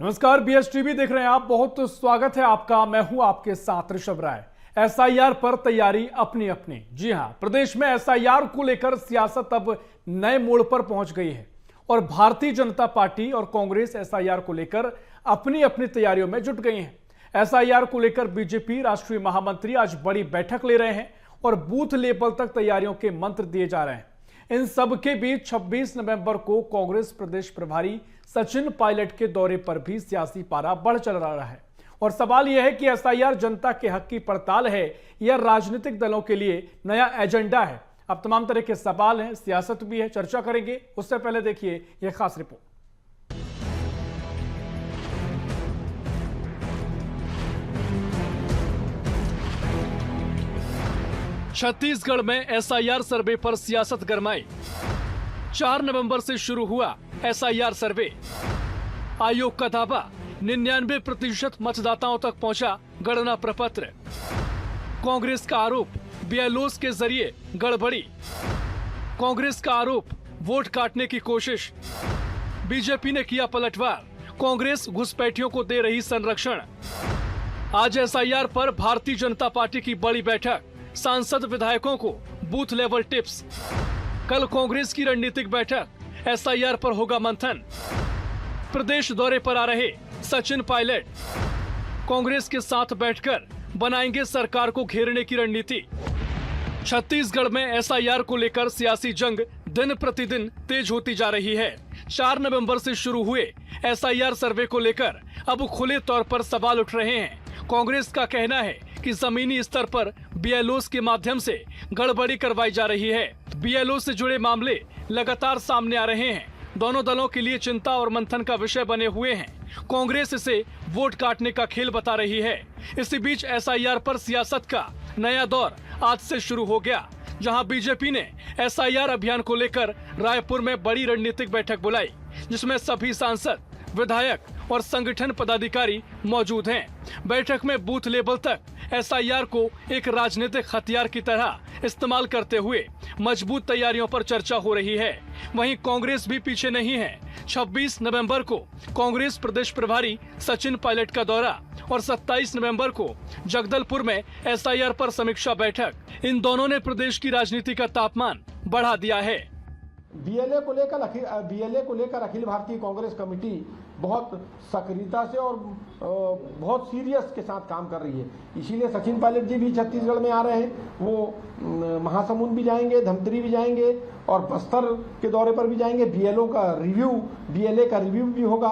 नमस्कार, बीएसटीवी देख रहे हैं आप। बहुत स्वागत है आपका। मैं हूं आपके साथ ऋषभ राय। एसआईआर पर तैयारी अपनी अपनी। जी हां, प्रदेश में एसआईआर को लेकर सियासत अब नए मोड़ पर पहुंच गई है और भारतीय जनता पार्टी और कांग्रेस एसआईआर को लेकर अपनी अपनी तैयारियों में जुट गई हैं। एसआईआर को लेकर बीजेपी राष्ट्रीय महामंत्री आज बड़ी बैठक ले रहे हैं और बूथ लेवल तक तैयारियों के मंत्र दिए जा रहे हैं। इन सब के बीच 26 नवंबर को कांग्रेस प्रदेश प्रभारी सचिन पायलट के दौरे पर भी सियासी पारा बढ़ चल रहा है और सवाल यह है कि एसआईआर जनता के हक की पड़ताल है या राजनीतिक दलों के लिए नया एजेंडा है। अब तमाम तरह के सवाल हैं, सियासत भी है, चर्चा करेंगे। उससे पहले देखिए यह खास रिपोर्ट। छत्तीसगढ़ में एसआईआर सर्वे पर सियासत गरमाई। 4 नवंबर से शुरू हुआ एसआईआर सर्वे। आयोग का दावा 99% मतदाताओं तक पहुंचा गणना प्रपत्र। कांग्रेस का आरोप बीएलओस के जरिए गड़बड़ी। कांग्रेस का आरोप वोट काटने की कोशिश। बीजेपी ने किया पलटवार, कांग्रेस घुसपैठियों को दे रही संरक्षण। आज एसआईआर पर भारतीय जनता पार्टी की बड़ी बैठक, सांसद विधायकों को बूथ लेवल टिप्स। कल कांग्रेस की रणनीतिक बैठक, एसआईआर पर होगा मंथन। प्रदेश दौरे पर आ रहे सचिन पायलट कांग्रेस के साथ बैठकर बनाएंगे सरकार को घेरने की रणनीति। छत्तीसगढ़ में एसआईआर को लेकर सियासी जंग दिन प्रतिदिन तेज होती जा रही है। 4 नवंबर से शुरू हुए एसआईआर सर्वे को लेकर अब खुले तौर पर सवाल उठ रहे हैं। कांग्रेस का कहना है कि जमीनी स्तर पर बीएलओस के माध्यम से गड़बड़ी करवाई जा रही है। बीएलओ से जुड़े मामले लगातार सामने आ रहे हैं। दोनों दलों के लिए चिंता और मंथन का विषय बने हुए हैं। कांग्रेस इसे वोट काटने का खेल बता रही है। इसी बीच एसआईआर पर सियासत का नया दौर आज से शुरू हो गया, जहां बीजेपी ने एसआईआर अभियान को लेकर रायपुर में बड़ी रणनीतिक बैठक बुलाई, जिसमें सभी सांसद, विधायक और संगठन पदाधिकारी मौजूद हैं। बैठक में बूथ लेवल तक एसआईआर को एक राजनीतिक हथियार की तरह इस्तेमाल करते हुए मजबूत तैयारियों पर चर्चा हो रही है। वहीं कांग्रेस भी पीछे नहीं है। 26 नवंबर को कांग्रेस प्रदेश प्रभारी सचिन पायलट का दौरा और 27 नवंबर को जगदलपुर में एसआईआर पर समीक्षा बैठक। इन दोनों ने प्रदेश की राजनीति का तापमान बढ़ा दिया है। बीएलए को लेकर अखिल भारतीय कांग्रेस कमेटी बहुत सक्रियता से और बहुत सीरियस के साथ काम कर रही है। इसीलिए सचिन पायलट जी भी छत्तीसगढ़ में आ रहे हैं। वो महासमुंद भी जाएंगे, धमतरी भी जाएंगे और बस्तर के दौरे पर भी जाएंगे। बीएलए का रिव्यू भी होगा।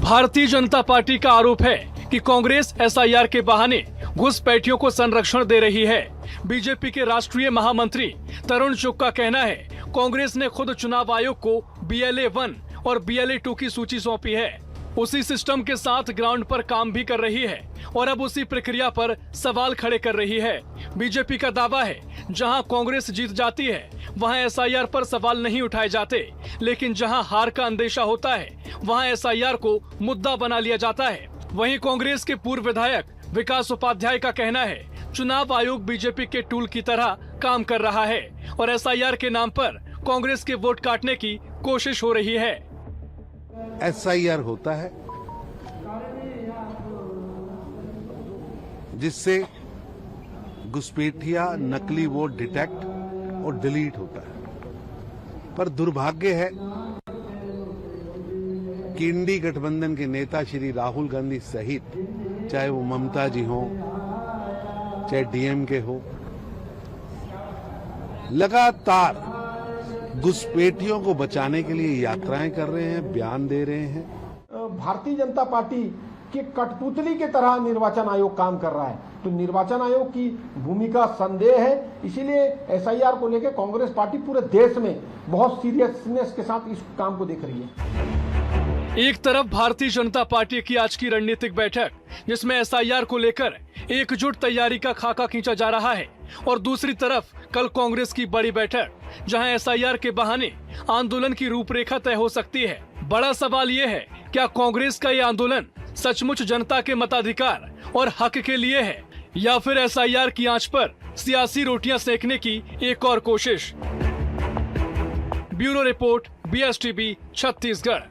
भारतीय जनता पार्टी का आरोप है कि कांग्रेस एसआईआर के बहाने घुसपैठियों को संरक्षण दे रही है। बीजेपी के राष्ट्रीय महामंत्री तरुण चुग का कहना है, कांग्रेस ने खुद चुनाव आयोग को बीएलए 1 और बीएलए 2 की सूची सौंपी है। उसी सिस्टम के साथ ग्राउंड पर काम भी कर रही है और अब उसी प्रक्रिया पर सवाल खड़े कर रही है। बीजेपी का दावा है, जहां कांग्रेस जीत जाती है वहां एसआईआर पर सवाल नहीं उठाए जाते, लेकिन जहां हार का अंदेशा होता है वहां एसआईआर को मुद्दा बना लिया जाता है। वहीं कांग्रेस के पूर्व विधायक विकास उपाध्याय का कहना है, चुनाव आयोग बीजेपी के टूल की तरह काम कर रहा है और एसआईआर के नाम पर कांग्रेस के वोट काटने की कोशिश हो रही है। एसआईआर होता है जिससे घुसपैठिया नकली वोट डिटेक्ट और डिलीट होता है, पर दुर्भाग्य है कि इंडी गठबंधन के नेता श्री राहुल गांधी सहित, चाहे वो ममता जी हो, चाहे डीएमके हो, लगातार घुसपैठियों को बचाने के लिए यात्राएं कर रहे हैं, बयान दे रहे हैं। भारतीय जनता पार्टी के कठपुतली के तरह निर्वाचन आयोग काम कर रहा है, तो निर्वाचन आयोग की भूमिका संदेह है। इसीलिए एसआईआर को लेकर कांग्रेस पार्टी पूरे देश में बहुत सीरियसनेस के साथ इस काम को देख रही है। एक तरफ भारतीय जनता पार्टी की आज की रणनीतिक बैठक, जिसमें एसआईआर को लेकर एकजुट तैयारी का खाका खींचा जा रहा है, और दूसरी तरफ कल कांग्रेस की बड़ी बैठक, जहां एसआईआर के बहाने आंदोलन की रूपरेखा तय हो सकती है। बड़ा सवाल ये है, क्या कांग्रेस का ये आंदोलन सचमुच जनता के मताधिकार और हक के लिए है, या फिर एसआईआर की आंच पर सियासी रोटियां सेकने की एक और कोशिश। Bureau report, BSTV, Chhattisgarh.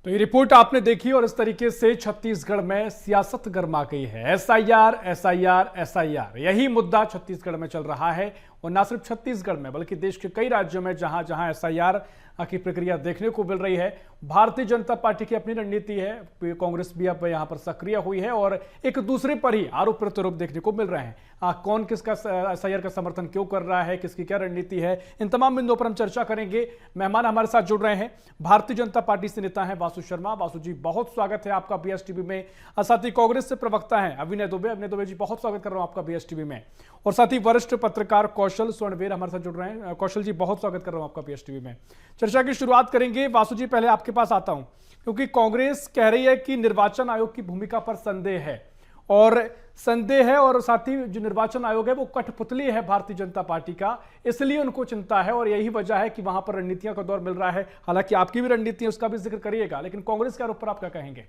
तो ये रिपोर्ट आपने देखी और इस तरीके से छत्तीसगढ़ में सियासत गर्मा गई है। एसआईआर एसआईआर एसआईआर, यही मुद्दा छत्तीसगढ़ में चल रहा है और न सिर्फ छत्तीसगढ़ में बल्कि देश के कई राज्यों में जहां जहां एसआईआर की प्रक्रिया देखने को मिल रही है। भारतीय जनता पार्टी की अपनी रणनीति है, कांग्रेस भी अब यहां पर सक्रिय हुई है और एक दूसरे पर ही आरोप प्रत्यारोप देखने को मिल रहे हैं। कौन किसका एसआईआर का समर्थन क्यों कर रहा है, किसकी क्या रणनीति है, इन तमाम बिंदुओं पर हम चर्चा करेंगे। मेहमान हमारे साथ जुड़ रहे हैं, भारतीय जनता पार्टी से नेता हैं वासु शर्मा। वासु जी, बहुत स्वागत है आपका बीएसटीवी में। साथ ही कांग्रेस से प्रवक्ता हैं अविनय दुबे जी, बहुत स्वागत कर रहा हूं आपका बीएसटीवी में। और साथ ही वरिष्ठ पत्रकार कौशल स्वर्णवीर हमारे साथ जुड़ रहे हैं। कौशल जी, बहुत स्वागत कर रहा हूं आपका बीएसटीवी में। चर्चा की शुरुआत करेंगे। वासु जी, पहले आपके पास आता हूं क्योंकि कांग्रेस कह रही है कि निर्वाचन आयोग की भूमिका पर संदेह है और साथ ही जो निर्वाचन आयोग है वो कठपुतली है भारतीय जनता पार्टी का, इसलिए उनको चिंता है और यही वजह है कि वहां पर रणनीतियों का दौर मिल रहा है। हालांकि आपकी भी रणनीति है, उसका भी जिक्र करिएगा, लेकिन कांग्रेस के आरोप पर आप क्या कहेंगे?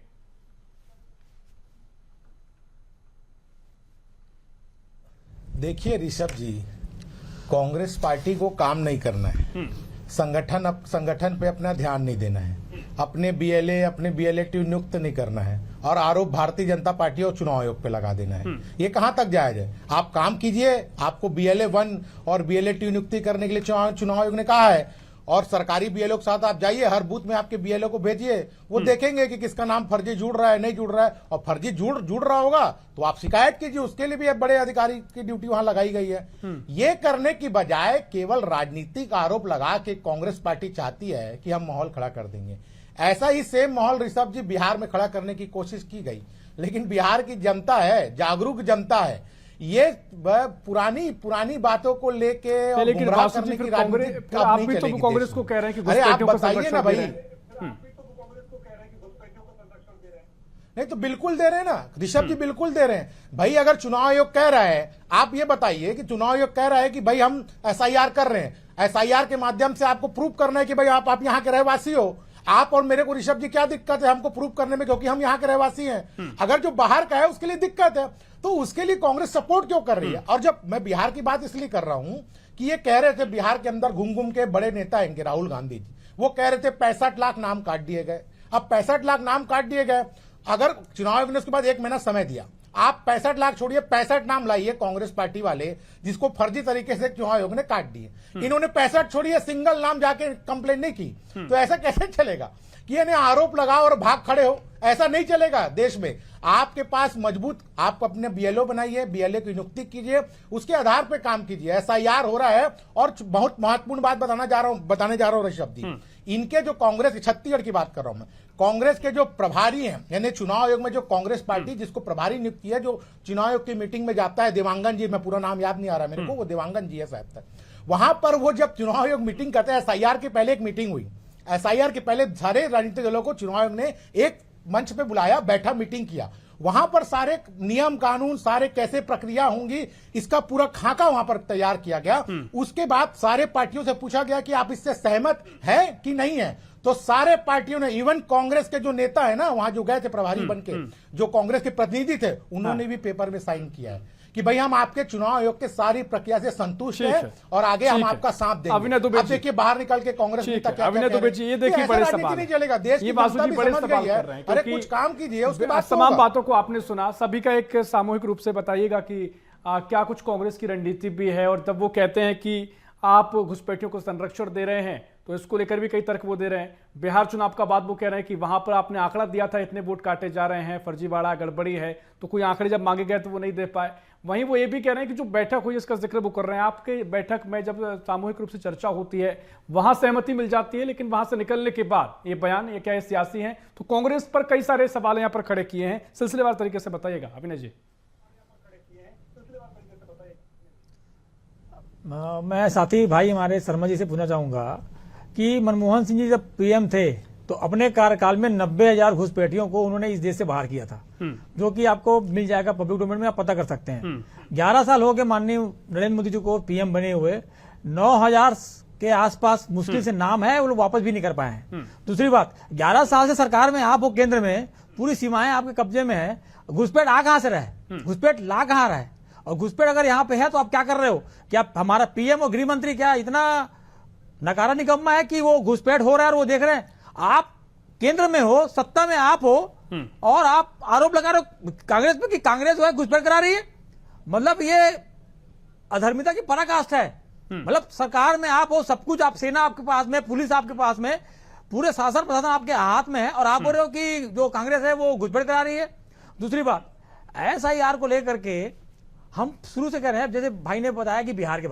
देखिए ऋषभ जी, कांग्रेस पार्टी को काम नहीं करना है, संगठन पे अपना ध्यान नहीं देना है, अपने बीएलए नियुक्त नहीं करना है और आरोप भारतीय जनता पार्टी और चुनाव आयोग पे लगा देना है। ये कहां तक जायज है? आप काम कीजिए, आपको बीएलए 1 और बीएलए 2 नियुक्ति करने के लिए चुनाव आयोग ने कहा है और सरकारी बीएलओ के साथ आप जाइए, हर बूथ में आपके बीएलओ को भेजिए, वो देखेंगे कि किसका नाम फर्जी जुड़ रहा है नहीं जुड़ रहा है, और फर्जी जुड़ रहा होगा तो आप शिकायत कीजिए, उसके लिए भी एक बड़े अधिकारी की ड्यूटी वहां लगाई गई है। ये करने की बजाय केवल राजनीतिक आरोप लगा के कांग्रेस पार्टी चाहती है कि हम माहौल खड़ा कर देंगे। ऐसा ही सेम माहौल ऋषभ जी बिहार में खड़ा करने की कोशिश की गई, लेकिन बिहार की जनता है, जागरूक जनता है, ये पुरानी बातों को लेके और गुमराह करने की राजनीति आप नहीं चलेगी। कांग्रेस को कह रहे हैं कि अरे आप बताइए ना भाई, नहीं तो बिल्कुल दे रहे हैं ना ऋषभ जी, बिल्कुल दे रहे हैं भाई। अगर चुनाव आयोग कह रहा है, आप ये बताइए कि चुनाव आयोग कह रहा है कि भाई हम एसआईआर कर रहे हैं, एसआईआर के माध्यम से आपको प्रूव करना है कि भाई आप यहाँ के रहवासी हो। आप और मेरे को ऋषभ जी क्या दिक्कत है हमको प्रूव करने में, क्योंकि हम यहाँ के रहवासी हैं। अगर जो बाहर का है उसके लिए दिक्कत है तो उसके लिए कांग्रेस सपोर्ट क्यों कर रही है? और जब मैं बिहार की बात इसलिए कर रहा हूं कि ये कह रहे थे बिहार के अंदर घूम के बड़े नेता हैं राहुल गांधी जी, वो कह रहे थे 65 लाख नाम काट दिए गए। अब 65 लाख नाम काट दिए गए, अगर चुनाव आयोग ने उसके बाद 1 महीना समय दिया, आप 65 लाख छोड़िए 65 नाम लाइए कांग्रेस पार्टी वाले जिसको फर्जी तरीके से चुनाव आयोग ने काट दिए। इन्होंने 65 छोड़िए, सिंगल नाम जाके कंप्लेन नहीं की, तो ऐसा कैसे चलेगा कि इन्हें आरोप लगाओ और भाग खड़े हो? ऐसा नहीं चलेगा देश में। आपके पास मजबूत, आप अपने बीएलओ बनाइए, बीएलए की नियुक्ति कीजिए, उसके आधार पे काम कीजिए। एसआईआर हो रहा है और बहुत महत्वपूर्ण बात बताने जा रहा हूं ऋषभ जी, इनके जो कांग्रेस, छत्तीसगढ़ की बात कर रहा हूं मैं, कांग्रेस के जो प्रभारी हैं, यानी चुनाव आयोग में जो कांग्रेस पार्टी जिसको प्रभारी नियुक्त किया, जो चुनाव आयोग की मीटिंग में जाता है, देवांगन जी, मैं पूरा नाम याद नहीं आ रहा मेरे को, वो देवांगन जी है शायद तक, वहां पर वो जब चुनाव आयोग मीटिंग करते हैं, एसआईआर के पहले एक मीटिंग हुई, एसआईआर के पहले सारे राजनीतिक दलों को चुनाव आयोग ने एक मंच पे बुलाया, बैठा, मीटिंग किया, वहां पर सारे नियम कानून, सारे कैसे प्रक्रिया होंगी, इसका पूरा खाका वहां पर तैयार किया गया। उसके बाद सारे पार्टियों से पूछा गया कि आप इससे सहमत है कि नहीं है, तो सारे पार्टियों ने, इवन कांग्रेस के जो नेता है ना वहां जो गए थे प्रभारी बनके, जो कांग्रेस के प्रतिनिधि थे, उन्होंने भी पेपर में साइन किया है कि भाई हम आपके चुनाव आयोग के सारी प्रक्रिया से संतुष्ट हैं और आगे हम आपका साथ देंगे। अविनय दुबे जी, देखिए बाहर निकल के कांग्रेस नेता क्या अविनय दुबे जी, ये देखिए बड़े सवाल नहीं चलेगा, देश की जनता भी समझ गई है, अरे कुछ काम कीजिए, उसके बाद तमाम बातों को आपने सुना, सभी का एक सामूहिक रूप से बताइएगा कि क्या कुछ कांग्रेस की रणनीति भी है, और तब वो कहते हैं कि आप घुसपैठियों को संरक्षण दे रहे हैं, तो इसको लेकर भी कई तर्क वो दे रहे हैं। बिहार चुनाव का बाद वो कह रहे हैं कि वहां पर आपने आंकड़ा दिया था, इतने वोट काटे जा रहे हैं, फर्जीवाड़ा गड़बड़ी है, तो कोई आंकड़े जब मांगे गए तो वो नहीं दे पाए। वहीं वो ये भी कह रहे हैं कि जो बैठक हुई इसका जिक्र वो कर रहे हैं, आपके बैठक में जब सामूहिक रूप से चर्चा होती है वहां सहमति मिल जाती है, लेकिन वहां से निकलने के बाद ये बयान, ये क्या है, सियासी हैं, तो कांग्रेस पर कई सारे सवाल यहां पर खड़े किए हैं, सिलसिलेवार तरीके से बताइएगा अविनय जी। मैं साथी भाई हमारे शर्मा जी से पूछना चाहूंगा कि मनमोहन सिंह जी जब पीएम थे तो अपने कार्यकाल में 90,000 घुसपैठियों को उन्होंने इस देश से बाहर किया था, जो कि आपको मिल जाएगा पब्लिक डोमेन में, आप पता कर सकते हैं। 11 साल हो गए माननीय नरेंद्र मोदी जी को पीएम बने हुए, 9,000 के आसपास मुश्किल से नाम है, वो लोग वापस भी नहीं कर पाए हैं। दूसरी बात, 11 साल से सरकार में आप हो, केंद्र में पूरी सीमाएं आपके कब्जे में है, घुसपैठ आ कहां से रहे, घुसपैठ ला कहां रहे, और घुसपैठ अगर यहाँ पे है तो आप क्या कर रहे हो? क्या हमारा पीएम और गृह मंत्री क्या इतना नकारा निकम्मा है कि वो घुसपैठ हो रहा है और वो देख रहे हैं? आप केंद्र में हो, सत्ता में आप हो, और आप आरोप लगा रहे हो कांग्रेस पे कि कांग्रेस जो है घुसपैठ करा रही है। मतलब ये अधर्मिता की पराकाष्ठा है। मतलब सरकार में आप हो, सब कुछ आप, सेना आपके पास में, पुलिस आपके पास में, पूरे शासन प्रशासन आपके हाथ में है, और आप बोल रहे हो कि जो कांग्रेस है वो घुसपैठ करा रही है। दूसरी बात, SIR को लेकर के हम शुरू से कह रहे हैं, जैसे भाई ने बताया कि बिहार के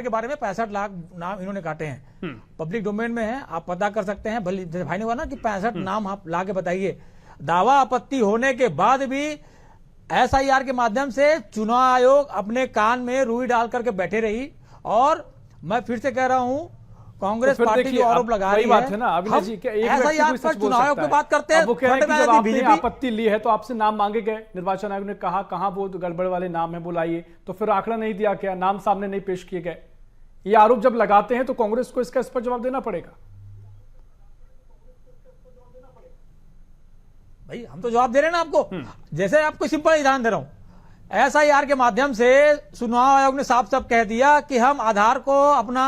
बारे में 65 लाख नाम इन्होंने काटे हैं, पब्लिक डोमेन में है, आप पता कर सकते हैं। भले जैसे भाई ने कहा ना कि 65 नाम आप ला के बताइए। दावा आपत्ति होने के बाद भी SIR के माध्यम से चुनाव आयोग अपने कान में रुई डाल करके बैठे रही। और मैं फिर से कह रहा हूं, कांग्रेस पार्टी जो आरोप लगा रही है ना अविनाश जी, क्या एक व्यक्ति SIR कोई पर सच बोल चुनाव आयोग सकता की है? बात करते हैं। अब वो कह रहे हैं कि जब आपने बीजेपी आपत्ति ली है तो आपसे नाम मांगे गए, निर्वाचन आयोग ने कहा कहां वो गड़बड़ वाले नाम है बुलाइए, तो फिर आंकड़ा नहीं दिया गया, नाम सामने नहीं पेश किए गए। ये आरोप जब लगाते हैं तो कांग्रेस को इसका इस पर जवाब देना पड़ेगा। भाई हम तो जवाब दे रहे हैं ना आपको। जैसे आपको सिंपल उदाहरण दे रहा हूं, SIR के माध्यम से चुनाव आयोग ने साफ साफ कह दिया कि हम आधार को अपना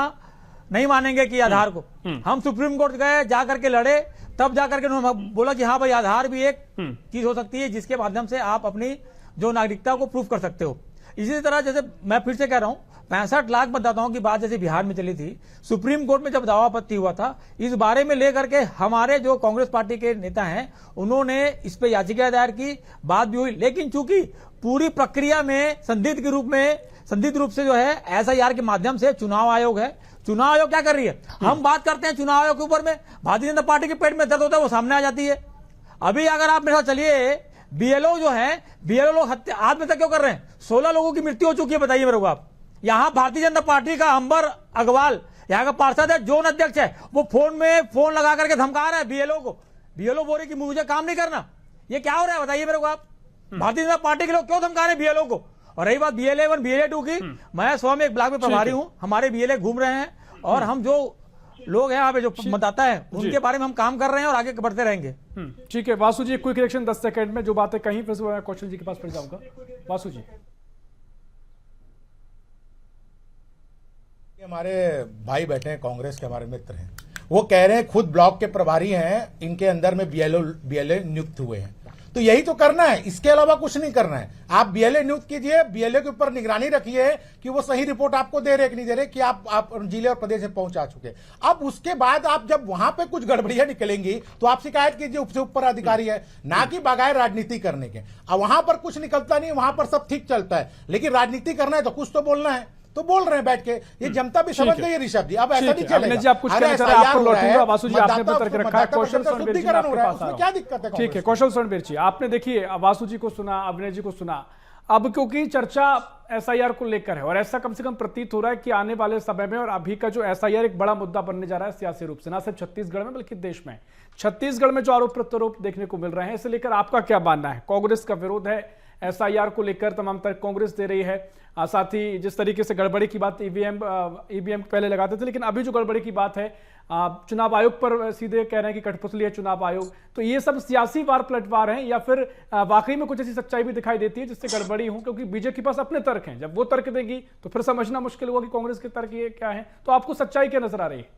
नहीं मानेंगे, कि आधार को हम सुप्रीम कोर्ट गए, जाकर के लड़े, तब जाकर के उन्होंने बोला कि हाँ भाई आधार भी एक चीज हो सकती है जिसके माध्यम से आप अपनी जो नागरिकता को प्रूफ कर सकते हो। इसी तरह जैसे मैं फिर से कह रहा हूं, 65 लाख मतदाताओं की बात जैसे बिहार में चली थी, सुप्रीम कोर्ट में जब दावा आपत्ति हुआ था, इस बारे में लेकर के हमारे जो कांग्रेस पार्टी के नेता हैं उन्होंने इस पे याचिका दायर की, बात भी हुई। लेकिन चूंकि पूरी प्रक्रिया में संदिग्ध रूप से जो है SIR के माध्यम से चुनाव आयोग है, चुनाव आयोग क्या कर रही है, हम बात करते हैं चुनाव आयोग के ऊपर में, भारतीय जनता पार्टी के पेट में दर्द होता है वो सामने आ जाती है। अभी अगर आप मेरे साथ चलिए, BLO जो है, BLO लोग हत्या आत्महत्या क्यों कर रहे हैं? 16 लोगों की मृत्यु हो चुकी है, बताइए मेरे को आप। यहां भारतीय जनता पार्टी का अंबर अग्रवाल यहाँ का पार्षद है, जोन अध्यक्ष है, वो फोन लगा करके धमका रहा है BLO को। BLO बोल रही कि मुझे काम नहीं करना। ये क्या हो रहा है बताइए मेरे को आप। भारतीय जनता पार्टी के लोग क्यों धमका रहे हैं BLO को? और रही बात BLA1 BLA2 की, मैं स्वयं एक ब्लॉक में प्रभारी हूं, हमारे BLA घूम रहे हैं, और हम जो लोग हैं यहाँ पे जो मतदाता है उनके बारे में हम काम कर रहे हैं और आगे बढ़ते रहेंगे। ठीक है वासु जी, क्विक रिएक्शन 10 सेकंड में, जो बातें कहीं फिर से मैं कौशल जी के पास फिर जाऊंगा। वासु जी, हमारे भाई बैठे हैं, कांग्रेस के हमारे मित्र हैं, वो कह रहे हैं खुद ब्लॉक के प्रभारी हैं, इनके अंदर में BLA नियुक्त हुए हैं, तो यही तो करना है, इसके अलावा कुछ नहीं करना है। आप BLA नियुक्त कीजिए, BLA के ऊपर निगरानी रखिए कि वो सही रिपोर्ट आपको दे रहे कि नहीं दे रहे, कि आप जिले और प्रदेश में पहुंचा चुके। अब उसके बाद आप जब वहां पे कुछ गड़बड़ियां निकलेंगी तो आप शिकायत कीजिए, उससे ऊपर अधिकारी है, ना कि बगैर राजनीति करने के। अब वहां पर कुछ निकलता नहीं, वहां पर सब ठीक चलता है, लेकिन राजनीति करना है तो कुछ तो बोलना है, तो बोल रहे हैं बैठ के, ये जनता भी समझ गई है ऋषभ जी। अब ऐसा नहीं चलेगा। जी आप कुछ कहना चाह रहे हैं, आपको लौटूंगा। वासु जी आपने तर्क रखा है, कौशल सोनबीर जी आपके पास आ रहा हूं। क्या दिक्कत है? ठीक है कौशल सोनबीर जी, आपने देखिए वासु जी को सुना, अविनाश जी को सुना, अब क्योंकि चर्चा SIR को लेकर है और ऐसा कम से कम प्रतीत हो रहा है कि आने वाले समय में और अभी का जो SIR एक बड़ा मुद्दा बनने जा रहा है सियासी रूप से, ना सिर्फ छत्तीसगढ़ में बल्कि देश में। छत्तीसगढ़ में जो आरोप प्रत्यारोप देखने को मिल रहे हैं, इसे लेकर आपका क्या मानना है? कांग्रेस का विरोध है SIR को लेकर, तमाम तर्क कांग्रेस दे रही है, साथ ही जिस तरीके से गड़बड़ी की बात ईवीएम पहले लगाते थे, लेकिन अभी जो गड़बड़ी की बात है चुनाव आयोग पर सीधे कह रहे हैं कि कठपुतली है चुनाव आयोग, तो ये सब सियासी वार पलटवार हैं या फिर वाकई में कुछ ऐसी सच्चाई भी दिखाई देती है जिससे गड़बड़ी हो? क्योंकि बीजेपी के पास अपने तर्क हैं, जब वो तर्क देगी तो फिर समझना मुश्किल होगा कि कांग्रेस के तर्क ये क्या है। तो आपको सच्चाई क्या नजर आ रही है?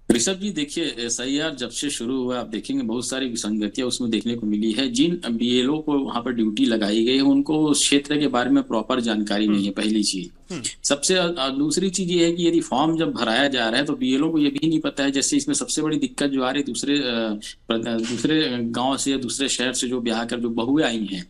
ऋषभ जी देखिए, SIR जब से शुरू हुआ आप देखेंगे बहुत सारी विसंगतियां उसमें देखने को मिली है। जिन BLO को वहां पर ड्यूटी लगाई गई है उनको उस क्षेत्र के बारे में प्रॉपर जानकारी नहीं है, पहली चीज। सबसे दूसरी चीज ये है कि यदि फॉर्म जब भराया जा रहा है तो BLO को ये भी नहीं पता है, जैसे इसमें सबसे बड़ी दिक्कत जो आ रही है दूसरे गाँव से या दूसरे शहर से जो ब्याह कर जो बहुएं आई हैं,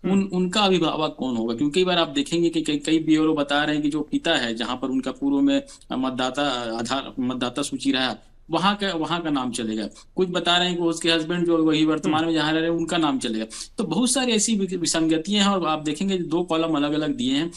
उनका अभिभावक कौन होगा? क्योंकि कई बार आप देखेंगे कि कई BLO बता रहे हैं कि जो पिता है जहां पर उनका पूर्व में मतदाता सूची रहा वहां का नाम चलेगा। कुछ बता रहे हैं कि उसके हस्बैंड जो वही वर्तमान में जहां रह रहे हैं उनका नाम चलेगा। तो बहुत सारी ऐसी विसंगतियां हैं और आप देखेंगे 2 कॉलम अलग अलग दिए हैं,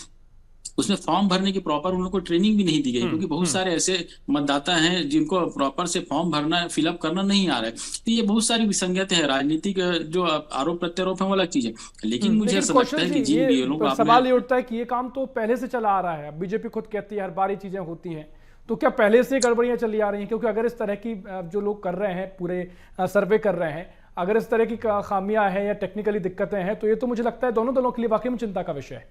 उसमें फॉर्म भरने की प्रॉपर उन लोगों को ट्रेनिंग भी नहीं दी गई, क्योंकि बहुत सारे ऐसे मतदाता हैं जिनको प्रॉपर से फॉर्म भरना फिलअप करना नहीं आ रहा है। तो ये बहुत सारी विसंगतियां है। राजनीतिक जो आरोप प्रत्यारोप है वो अलग चीज है, लेकिन मुझे ऐसा लगता है कि जिन BLO को सवाल ये उठता है कि ये काम तो पहले से चला आ रहा है, बीजेपी खुद कहती है हर बार ये चीजें होती हैं, तो क्या पहले से गड़बड़ियां चली आ रही हैं? क्योंकि अगर इस तरह की जो लोग कर रहे हैं, पूरे सर्वे कर रहे हैं, अगर इस तरह की खामियां हैं या टेक्निकली दिक्कतें हैं, तो ये तो मुझे लगता है दोनों दलों के लिए वाकई में चिंता का विषय है।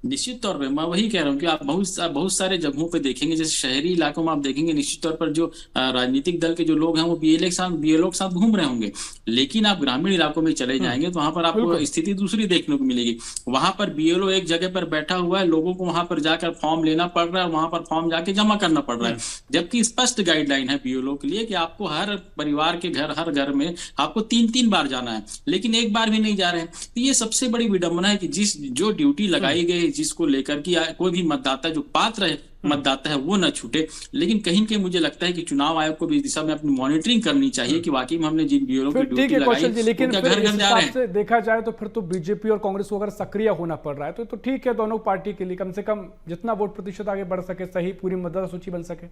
निश्चित तौर पे मैं वही कह रहा हूँ कि आप बहुत सारे जगहों पे देखेंगे, जैसे शहरी इलाकों में आप देखेंगे निश्चित तौर पर जो राजनीतिक दल के जो लोग हैं वो बीएलओ के साथ घूम रहे होंगे, लेकिन आप ग्रामीण इलाकों में चले जाएंगे तो वहां पर आपको स्थिति दूसरी देखने को मिलेगी। वहां पर बीएलओ एक जगह पर बैठा हुआ है, लोगों को वहां पर जाकर फॉर्म लेना पड़ रहा है, वहां पर फॉर्म जाके जमा करना पड़ रहा है, जबकि स्पष्ट गाइडलाइन है बीएलओ के लिए कि आपको हर परिवार के घर, हर घर में आपको 3-3 बार जाना है, लेकिन एक बार भी नहीं जा रहे हैं। तो ये सबसे बड़ी विडंबना है कि जो ड्यूटी लगाई गई जिसको लेकर कि कोई भी मतदाता जो पात्र है मतदाता है वो न छूटे, लेकिन कहीं न कहीं मुझे लगता है कि चुनाव आयोग को भी इस दिशा में अपनी मॉनिटरिंग करनी चाहिए कि वाकई में हमने जिन ब्यूरो की ड्यूटी लगाई लेकिन घर घर जा रहे हैं। देखा जाए तो फिर तो बीजेपी और कांग्रेस को अगर सक्रिय होना पड़ रहा है तो ठीक है, दोनों पार्टी के लिए कम से कम जितना वोट प्रतिशत आगे बढ़ सके, सही पूरी मतदाता सूची बन सके।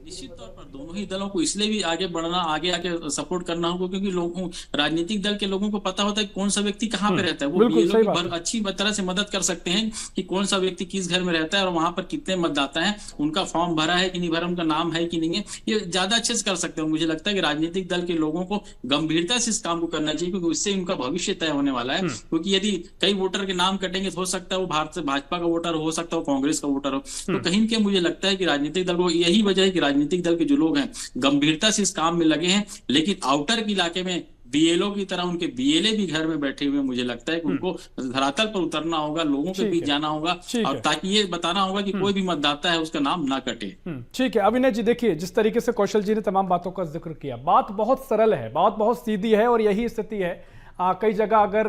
निश्चित तौर पर दोनों ही दलों को इसलिए भी आगे बढ़ना, आगे आके सपोर्ट करना होगा क्योंकि लोगों, राजनीतिक दल के लोगों को पता होता है कौन सा व्यक्ति कहाँ पे रहता है। वो लोग अच्छी तरह से मदद कर सकते हैं कि कौन सा व्यक्ति किस घर में रहता है और वहां पर कितने मतदाता हैं, उनका फॉर्म भरा है कि नहीं भरा, उनका नाम है कि नहीं है, ये ज्यादा अच्छे से कर सकते हैं। मुझे लगता है कि राजनीतिक दल के लोगों को गंभीरता से इस काम को करना चाहिए क्योंकि उससे उनका भविष्य तय होने वाला है। क्योंकि यदि कई वोटर के नाम कटेंगे तो हो सकता है वो भाजपा का वोटर हो सकता है, कांग्रेस का वोटर हो, तो कहीं न कहीं मुझे लगता है कि राजनीतिक दल को यही वजह है कि राजनीतिक दल के जो लोग हैं गंभीरता से इस काम में लगे हैं, लेकिन आउटर के इलाके में बीएलओ की तरह उनके बीएलए भी घर में बैठे हुए, मुझे लगता है कि उनको धरातल पर उतरना होगा, लोगों के बीच जाना होगा और ताकि ये बताना होगा कि कोई भी मतदाता है उसका नाम ना कटे। ठीक है अविनाश जी, देखिए जिस तरीके से कौशल जी ने तमाम बातों का जिक्र किया, बात बहुत सरल है, बात बहुत सीधी है और यही स्थिति है। कई जगह अगर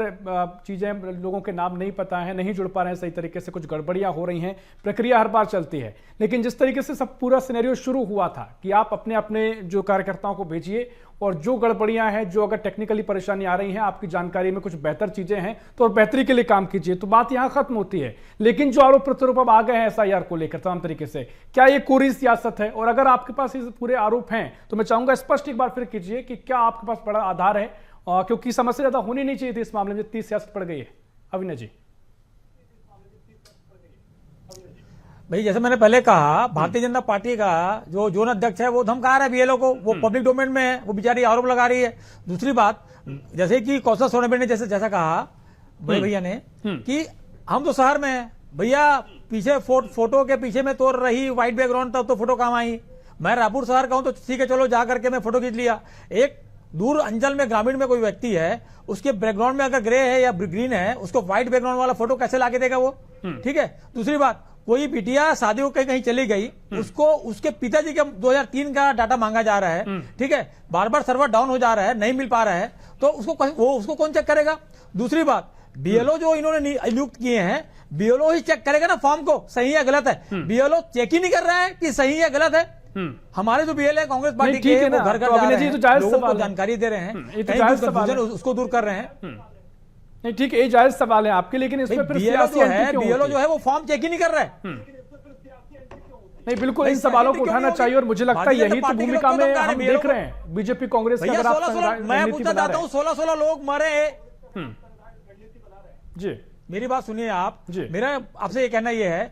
चीज़ें लोगों के नाम नहीं पता है, नहीं जुड़ पा रहे हैं सही तरीके से, कुछ गड़बड़ियां हो रही हैं, प्रक्रिया हर बार चलती है, लेकिन जिस तरीके से सब पूरा सिनेरियो शुरू हुआ था कि आप अपने अपने जो कार्यकर्ताओं को भेजिए और जो गड़बड़ियां हैं, जो अगर टेक्निकली परेशानी आ रही हैं, आपकी जानकारी में कुछ बेहतर चीजें हैं तो और बेहतरी के लिए काम कीजिए, तो बात यहां खत्म होती है। लेकिन जो आरोप प्रत्यारोप अब आ गए हैं एसआईआर को लेकर तमाम तरीके से, क्या ये कोरी सियासत है? और अगर आपके पास ये पूरे आरोप हैं तो मैं चाहूंगा स्पष्ट एक बार फिर कीजिए कि क्या आपके पास बड़ा आधार है, क्योंकि समस्या ज्यादा होनी नहीं चाहिए थी इस मामले में, जितनी सियासत पड़ गई है। अविनाश जी भाई, जैसे मैंने पहले कहा, भारतीय जनता पार्टी का जो जोन अध्यक्ष है वो धमका रहा है बीएलओ को, वो पब्लिक डोमेन में है, वो बेचारी आरोप लगा रही है। दूसरी बात, जैसे कि कौशल सोनबे ने जैसा कहा बड़े भैया ने कि हम तो शहर में है भैया, पीछे फोटो के पीछे में तो रही व्हाइट बैकग्राउंड, तब तो फोटो काम आई। मैं रायपुर शहर का हूं तो ठीक है, चलो जा करके मैं फोटो खींच लिया। एक दूर अंचल में, ग्रामीण में कोई व्यक्ति है, उसके बैकग्राउंड में अगर ग्रे है या ग्रीन है, उसको व्हाइट बैकग्राउंड वाला फोटो कैसे लाके देगा वो? ठीक है। दूसरी बात, कोई बिटिया शादी को कहीं चली गई, उसको उसके पिताजी का 2003 का डाटा मांगा जा रहा है, ठीक है, बार बार सर्वर डाउन हो जा रहा है, नहीं मिल पा रहा है, तो उसको कौन चेक करेगा? दूसरी बात, बीएलओ जो इन्होंने नियुक्त किए हैं, बीएलओ ही चेक करेगा ना फॉर्म को, सही है गलत है। बीएलओ चेक ही नहीं कर रहा है कि सही है गलत है। हमारे जो बीएलए कांग्रेस पार्टी के वो घर घर जा रहे हैं, लोगों को जानकारी दे रहे हैं, उसको दूर कर रहे हैं। नहीं ठीक है, ये जायज सवाल है आपके, लेकिन इसमें फिर बीएलओ जो है वो फॉर्म चेक ही नहीं कर रहा है। नहीं बिल्कुल, इन सवालों को उठाना चाहिए और मुझे लगता है यही तो भूमिका में हम देख रहे हैं बीजेपी कांग्रेस की। मैं पूछना चाहता हूँ, 16-16 लोग मरे जी, मेरी बात सुनिए आप, मेरा आपसे ये कहना ये है,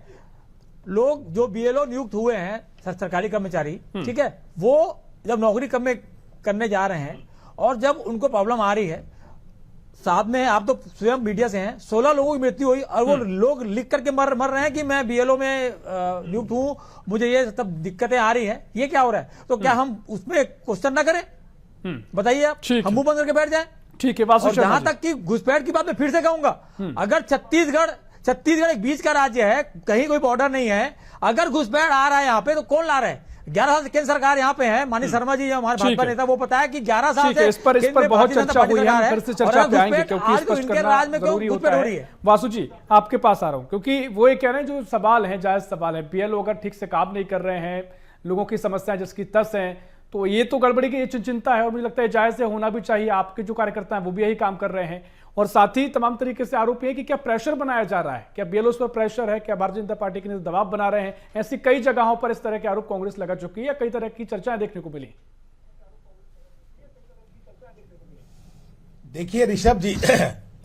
लोग जो बीएलओ नियुक्त हुए हैं सरकारी कर्मचारी, ठीक है, वो जब नौकरी करने जा रहे हैं और जब उनको प्रॉब्लम आ रही है, साथ में आप तो स्वयं मीडिया से हैं, 16 लोगों की मृत्यु हुई और वो लोग लिख करके मर रहे हैं कि मैं बीएलओ में नियुक्त हूं, मुझे ये सब दिक्कतें आ रही है। ये क्या हो रहा है? तो क्या हम उसमें क्वेश्चन ना करें? बताइए आप, हम मुंह बंद करके बैठ जाए? ठीक है। और जहां तक कि घुसपैठ की बात मैं फिर से कहूंगा, अगर छत्तीसगढ़ एक बीच का राज्य है, कहीं कोई बॉर्डर नहीं है, अगर घुसपैठ आ रहा है यहाँ पे तो कौन ला रहा है? 11 साल से केंद्र सरकार यहाँ पे है, माननीय शर्मा जी हमारे भाजपा नेता, वो पता है कि 11 साल से इस पर बहुत चर्चा हुई है, फिर से चर्चा पे आएंगे क्योंकि स्पष्ट करना जरूरी होता है। वासु जी आपके पास आ रहा हूं, क्योंकि वो ये कह रहे हैं जो सवाल है जायज सवाल है, बीएलओ अगर ठीक से काम नहीं कर रहे हैं, लोगों की समस्याएं जिसकी तस है, तो ये तो गड़बड़ी की चिंता है और मुझे लगता है जायज से होना भी चाहिए। आपके जो कार्यकर्ता हैं वो भी यही काम कर रहे हैं और साथ ही तमाम तरीके से आरोप है कि क्या प्रेशर बनाया जा रहा है, क्या बीएलओ पर प्रेशर है, क्या भारतीय जनता पार्टी के नेता दबाव बना रहे हैं। ऐसी कई जगहों पर इस तरह के आरोप कांग्रेस लगा चुकी है, कई तरह की चर्चाएं देखने को मिली। देखिए ऋषभ जी,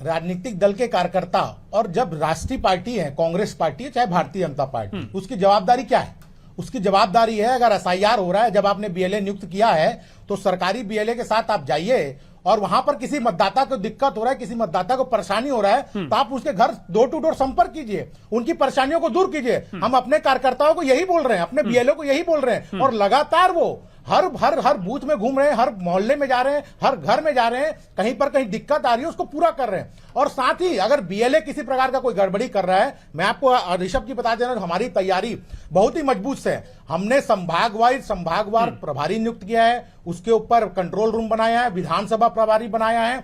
राजनीतिक दल के कार्यकर्ता और जब राष्ट्रीय पार्टी है, कांग्रेस पार्टी है चाहे भारतीय जनता पार्टी, उसकी जवाबदारी क्या है? उसकी जवाबदारी है, अगर एसआईआर हो रहा है, जब आपने बीएलए नियुक्त किया है तो सरकारी बीएलए के साथ आप जाइए और वहां पर किसी मतदाता को दिक्कत हो रहा है, किसी मतदाता को परेशानी हो रहा है, तो आप उसके घर डोर टू डोर संपर्क कीजिए, उनकी परेशानियों को दूर कीजिए। हम अपने कार्यकर्ताओं को यही बोल रहे हैं, अपने बीएलओ को यही बोल रहे हैं, और लगातार वो हर बूथ में घूम रहे हैं, हर मोहल्ले में जा रहे हैं, हर घर में जा रहे हैं, कहीं पर कहीं दिक्कत आ रही है उसको पूरा कर रहे हैं। और साथ ही अगर बीएलए किसी प्रकार का कोई गड़बड़ी कर रहा है, मैं आपको ऋषभ जी बता देना, हमारी तैयारी बहुत ही मजबूत से है। हमने संभागवार प्रभारी नियुक्त किया है, उसके ऊपर कंट्रोल रूम बनाया है, विधानसभा प्रभारी बनाया है,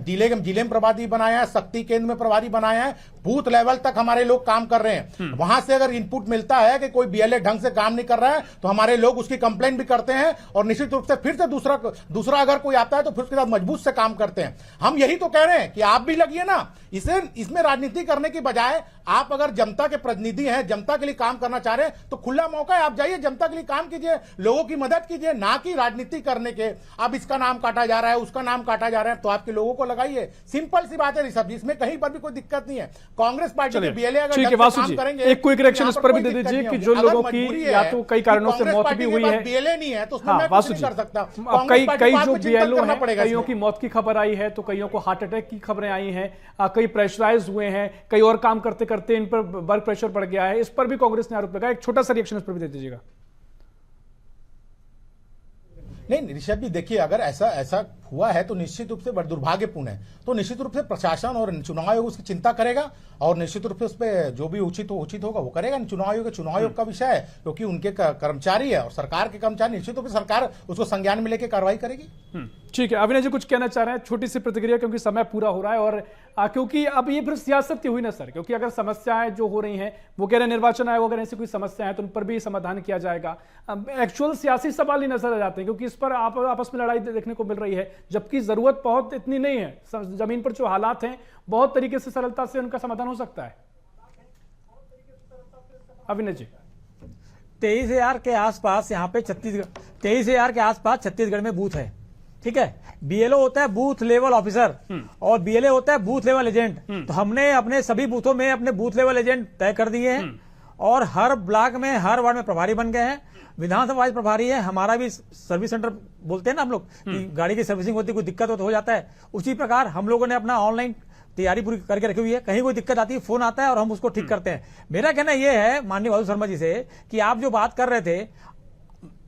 जिले में प्रभारी बनाया है, शक्ति केंद्र में प्रभारी बनाया है, बूथ लेवल तक हमारे लोग काम कर रहे हैं। वहां से अगर इनपुट मिलता है कि कोई बीएलए ढंग से काम नहीं कर रहा है, तो हमारे लोग उसकी कंप्लेंट भी करते हैं, और निश्चित रूप से फिर से दूसरा अगर कोई आता है तो फिर उसके साथ मजबूत से काम करते हैं। हम यही तो कह रहे हैं कि आप भी लगिए ना, इसमें राजनीति करने की बजाय आप अगर जनता के प्रतिनिधि हैं, जनता के लिए काम करना चाह रहे हैं, तो खुला मौका है, आप जाइए, जनता के लिए काम कीजिए, लोगों की मदद कीजिए, ना कि राजनीति करने के अब इसका नाम काटा जा रहा है, उसका नाम काटा जा रहा है, तो आपके लोगों को लगाइए। सिंपल सी बात है ऋषभ जी, इसमें कहीं पर भी कोई दिक्कत नहीं है। कांग्रेस पार्टी के बीएलए अगर ठीक है वासु जी, एक क्विक रिएक्शन इस पर भी दे दीजिए कि जो लोगों की या तो कई कारणों से मौत भी हुई है, बीएलए नहीं है तो उसमें हाँ, मैं कुछ नहीं कर सकता। कई जो बीएलओ हैं, कईयों की मौत की खबर आई है, तो कईयों को हार्ट अटैक की खबरें आई हैं, कई प्रेशराइज हुए हैं, कई और काम करते करते इन पर वर्क प्रेशर बढ़ गया है, इस पर भी कांग्रेस ने आरोप लगाया। एक छोटा सा रिएक्शन इस पर भी दे दीजिएगा। नहीं ऋषभ जी, देखिए, अगर ऐसा हुआ है तो निश्चित रूप से दुर्भाग्यपूर्ण है, तो निश्चित रूप से प्रशासन और चुनाव आयोग उसकी चिंता करेगा, और निश्चित रूप से उस पर जो भी उचित होगा वो करेगा। चुनाव आयोग का विषय है, क्योंकि उनके कर्मचारी है और सरकार के कर्मचारी, निश्चित रूप से सरकार उसको संज्ञान में लेकर कार्रवाई करेगी। ठीक है, अविनाश जी कुछ कहना चाह रहे हैं, छोटी सी प्रतिक्रिया, क्योंकि समय पूरा हो रहा है, और क्योंकि अब ये फिर सियासत की हुई ना सर, क्योंकि अगर समस्याएं जो हो रही हैं, वो कह रहे हैं निर्वाचन आयोग अगर ऐसी कोई समस्या है तो उन पर भी समाधान किया जाएगा। एक्चुअल सियासी सवाल ही नजर आ जाते हैं, क्योंकि इस पर आपस में लड़ाई देखने को मिल रही है, जबकि जरूरत बहुत इतनी नहीं है। जमीन पर जो हालात हैं, बहुत तरीके से सरलता से उनका समाधान हो सकता है। अविनाश जी, 23,000 के आसपास यहाँ पे 23,000 के आसपास छत्तीसगढ़ में बूथ है, ठीक है। बीएलओ होता है बूथ लेवल ऑफिसर, और बीएलए होता है बूथ लेवल एजेंट। तो हमने अपने सभी बूथों में अपने बूथ लेवल एजेंट तय कर दिए हैं, और हर ब्लॉक में, हर वार्ड में प्रभारी बन गए हैं। विधानसभा वाइज प्रभारी है, हमारा भी सर्विस सेंटर बोलते हैं ना हम लोग, कि गाड़ी की सर्विसिंग होती है, कोई दिक्कत हो जाता है, उसी प्रकार हम लोगों ने अपना ऑनलाइन तैयारी पूरी करके रखी हुई है। कहीं कोई दिक्कत आती है, फोन आता है और हम उसको ठीक करते हैं। मेरा कहना यह है माननीय वासु शर्मा जी से, कि आप जो बात कर रहे थे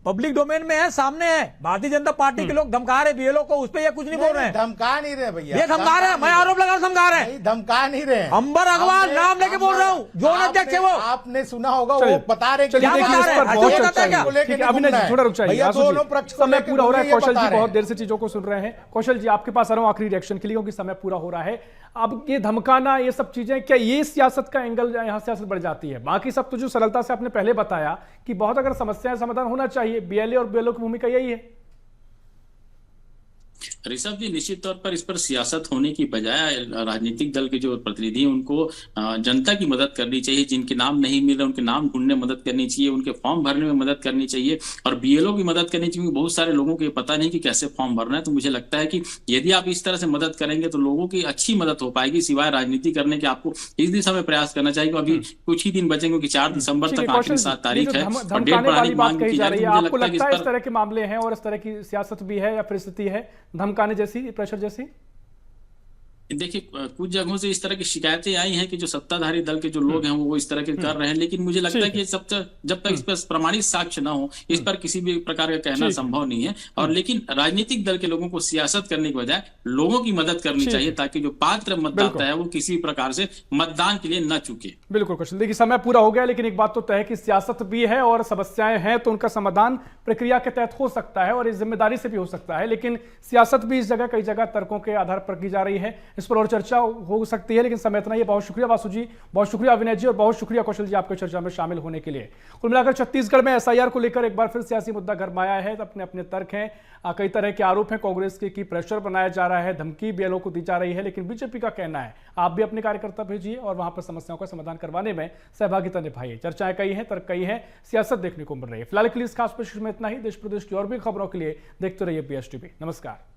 पब्लिक डोमेन में है, सामने है, भारतीय जनता पार्टी के लोग धमका रहे बीएलओ को, उस पर ये कुछ नहीं बोल रहे हैं। धमका नहीं रहे भैया, ये धमका रहे हैं, मैं आरोप लगा धमका रहे हैं, धमका नहीं रहे। अंबर अग्रवाल नाम लेके बोल रहा हूँ, जोन अध्यक्ष है वो। आपने सुना होगा, वो बता रहे थोड़ा रुक जाइए, समय पूरा हो रहा है। कौशल जी बहुत देर से चीजों को सुन रहे हैं। कौशल जी, आपके पास आ रहा हूं आखिरी रिएक्शन के लिए, क्योंकि समय पूरा हो रहा है। अब ये धमकाना, ये सब चीजें, क्या ये सियासत का एंगल, यहाँ सियासत बढ़ जाती है? बाकी सब तो जो सरलता से आपने पहले बताया कि बहुत अगर समस्याएं समाधान होना चाहिए, बीएलए और बीएलओ की भूमिका यही है। ऋषभ जी, निश्चित तौर पर इस पर सियासत होने की बजाय राजनीतिक दल के जो प्रतिनिधि हैं उनको जनता की मदद करनी चाहिए। जिनके नाम नहीं मिल रहे उनके नाम ढूंढने में मदद करनी चाहिए, उनके फॉर्म भरने में मदद करनी चाहिए, और बीएलओ की मदद करनी चाहिए। बहुत सारे लोगों को पता नहीं कि कैसे फॉर्म भरना है। तो मुझे लगता है कि यदि आप इस तरह से मदद करेंगे तो लोगों की अच्छी मदद हो पाएगी। सिवाय राजनीति करने के आपको इस दिशा में प्रयास करना चाहिए। अभी कुछ ही दिन बचेंगे, क्योंकि 4 दिसंबर तक आखिरी 7 तारीख है और डेट बढ़ाने की मांग की जा रही है। आपको लगता है इस तरह के मामले हैं और इस तरह की सियासत भी है या परिस्थिति है धमकाने जैसी, प्रेशर जैसी? देखिए, कुछ जगहों से इस तरह की शिकायतें आई हैं कि जो सत्ताधारी दल के जो लोग हैं वो इस तरह के कर रहे हैं, लेकिन मुझे लगता है कि जब तक इस पर प्रमाणित साक्ष्य ना हो, इस पर किसी भी प्रकार का कहना संभव नहीं है। और लेकिन राजनीतिक दल के लोगों को सियासत करने के बजाय लोगों की मदद करनी चाहिए, ताकि जो पात्र मतदाता है वो किसी प्रकार से मतदान के लिए न चूके। बिल्कुल कौशल, देखिए समय पूरा हो गया, लेकिन एक बात तो तय है कि सियासत भी है और समस्याएं हैं, तो उनका समाधान प्रक्रिया के तहत हो सकता है और इस जिम्मेदारी से भी हो सकता है। लेकिन सियासत भी इस जगह कई जगह तर्कों के आधार पर की जा रही है, इस पर और चर्चा हो सकती है, लेकिन समय इतना ही। बहुत शुक्रिया वासु जी, बहुत शुक्रिया अविनाश जी, और बहुत शुक्रिया कौशल जी आपके चर्चा में शामिल होने के लिए। कुल मिलाकर छत्तीसगढ़ में एसआईआर को लेकर एक बार फिर सियासी मुद्दा गरमाया है। अपने अपने तर्क हैं, कई तरह के आरोप हैं कांग्रेस के कि प्रेशर बनाया जा रहा है, धमकी बीएलओ को दी जा रही है, लेकिन बीजेपी का कहना है आप भी अपने कार्यकर्ता भेजिए और वहां पर समस्याओं का समाधान करवाने में सहभागिता निभाइए। चर्चाएं कई हैं, तर्क कई हैं, सियासत देखने को मिल रही है। फिलहाल के लिए इस खास पेश में इतना ही। देश प्रदेश की और भी खबरों के लिए देखते रहिए BSTV। नमस्कार।